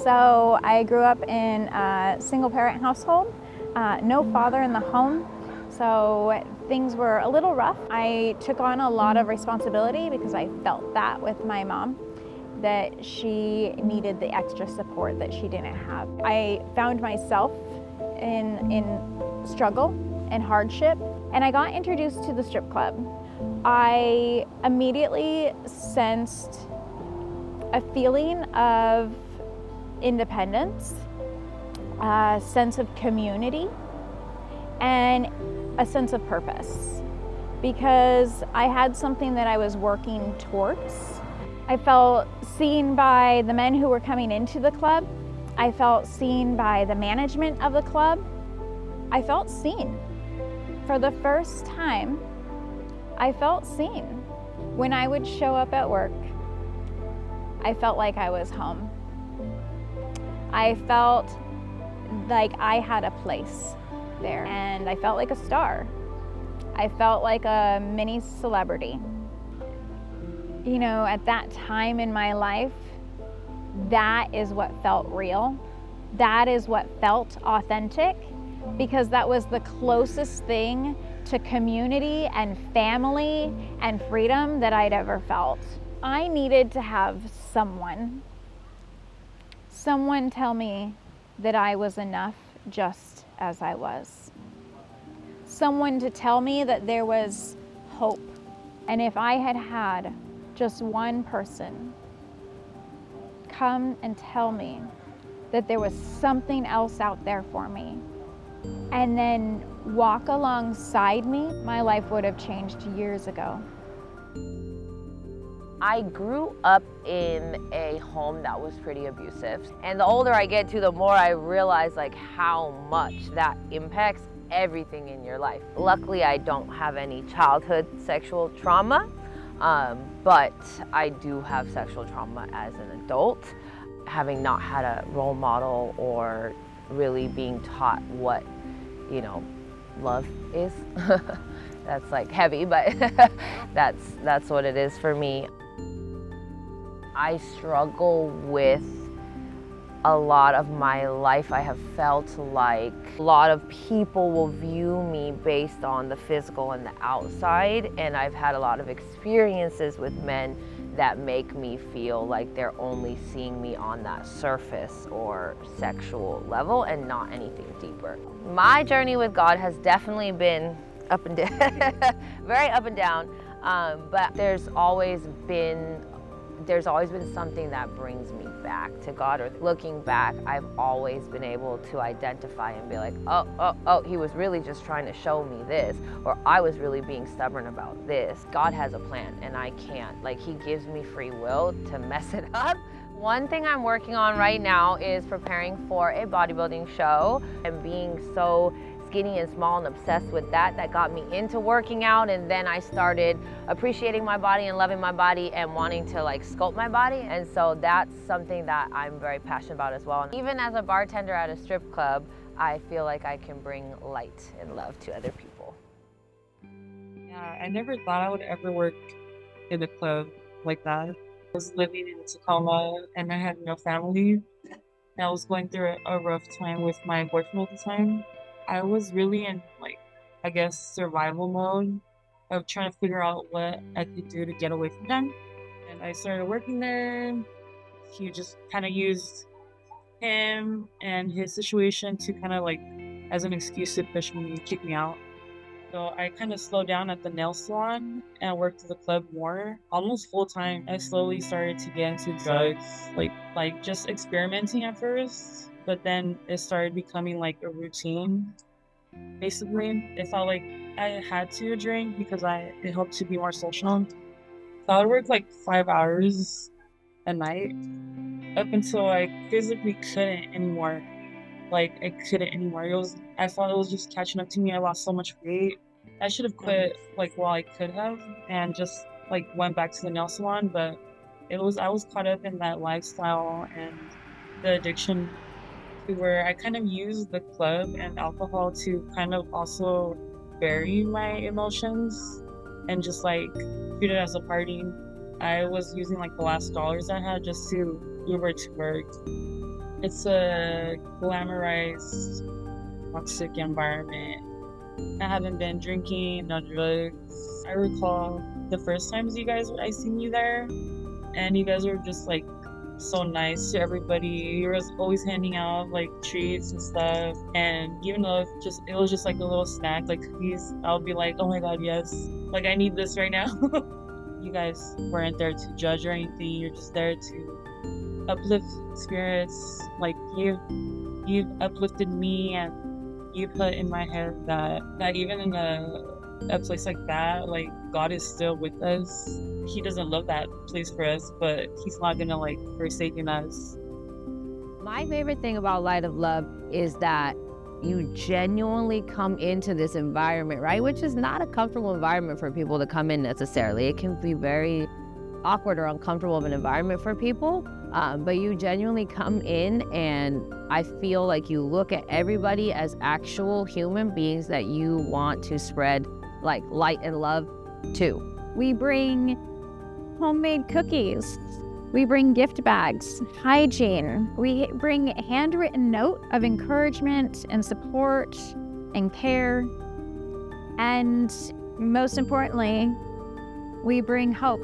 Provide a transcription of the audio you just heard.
So I grew up in a single parent household, no father in the home. So things were a little rough. I took on a lot of responsibility because I felt that with my mom, that she needed the extra support that she didn't have. I found myself in struggle and hardship, and I got introduced to the strip club. I immediately sensed a feeling of independence, a sense of community, and a sense of purpose, because I had something that I was working towards. I felt seen by the men who were coming into the club. I felt seen by the management of the club. I felt seen. For the first time, I felt seen. When I would show up at work, I felt like I was home. I felt like I had a place there, and I felt like a star. I felt like a mini celebrity. You know, at that time in my life, that is what felt real. That is what felt authentic, because that was the closest thing to community and family and freedom that I'd ever felt. I needed to have someone tell me that I was enough just as I was. Someone to tell me that there was hope. And if I had had just one person come and tell me that there was something else out there for me, and then walk alongside me, my life would have changed years ago. I grew up in a home that was pretty abusive. And the older I get to, the more I realize like how much that impacts everything in your life. Luckily, I don't have any childhood sexual trauma, but I do have sexual trauma as an adult. Having not had a role model or really being taught what, you know, love is. That's like heavy, but that's what it is for me. I struggle with a lot of my life. I have felt like a lot of people will view me based on the physical and the outside, and I've had a lot of experiences with men that make me feel like they're only seeing me on that surface or sexual level and not anything deeper. My journey with God has definitely been up and down, very up and down, but there's always been something that brings me back to God. Or looking back, I've always been able to identify and be like, oh, he was really just trying to show me this, or I was really being stubborn about this. God has a plan, and I can't. Like, he gives me free will to mess it up. One thing I'm working on right now is preparing for a bodybuilding show, and being so skinny and small and obsessed with that got me into working out, and then I started appreciating my body and loving my body and wanting to like sculpt my body, and so that's something that I'm very passionate about as well. And even as a bartender at a strip club, I feel like I can bring light and love to other people. Yeah, I never thought I would ever work in a club like that. I was living in Tacoma and I had no family. And I was going through a rough time with my boyfriend at the time. I was really in, like, I guess, survival mode of trying to figure out what I could do to get away from them. And I started working there. He just kind of used him and his situation to kind of like as an excuse to push me and kick me out. So I kind of slowed down at the nail salon and worked at the club more, almost full time. I slowly started to get into drugs, like just experimenting at first, but then it started becoming like a routine. Basically, it felt like I had to drink because it helped to be more social. So I would work like 5 hours a night up until I physically couldn't anymore. Like, I couldn't anymore. I thought it was just catching up to me. I lost so much weight. I should have quit like while I could have and just like went back to the nail salon, but I was caught up in that lifestyle and the addiction to where I kind of used the club and alcohol to kind of also bury my emotions and just like treat it as a party. I was using like the last dollars I had just to Uber to work. It's a glamorized, toxic environment. I haven't been drinking, no drugs. I recall the first times I seen you there, and you guys were just like so nice to everybody. You were always handing out like treats and stuff. And even though it was just like a little snack, like cookies, I'll be like, oh my god, yes. Like I need this right now. You guys weren't there to judge or anything. You're just there to uplift spirits. Like you've uplifted me, and you put in my head that even in a place like that, like God is still with us. He doesn't love that place for us, but he's not gonna like forsaken us. My favorite thing about Light of Love is that you genuinely come into this environment, right? Which is not a comfortable environment for people to come in necessarily. It can be very awkward or uncomfortable of an environment for people, but you genuinely come in, and I feel like you look at everybody as actual human beings that you want to spread like light and love to. We bring homemade cookies. We bring gift bags, hygiene. We bring a handwritten note of encouragement and support and care. And most importantly, we bring hope.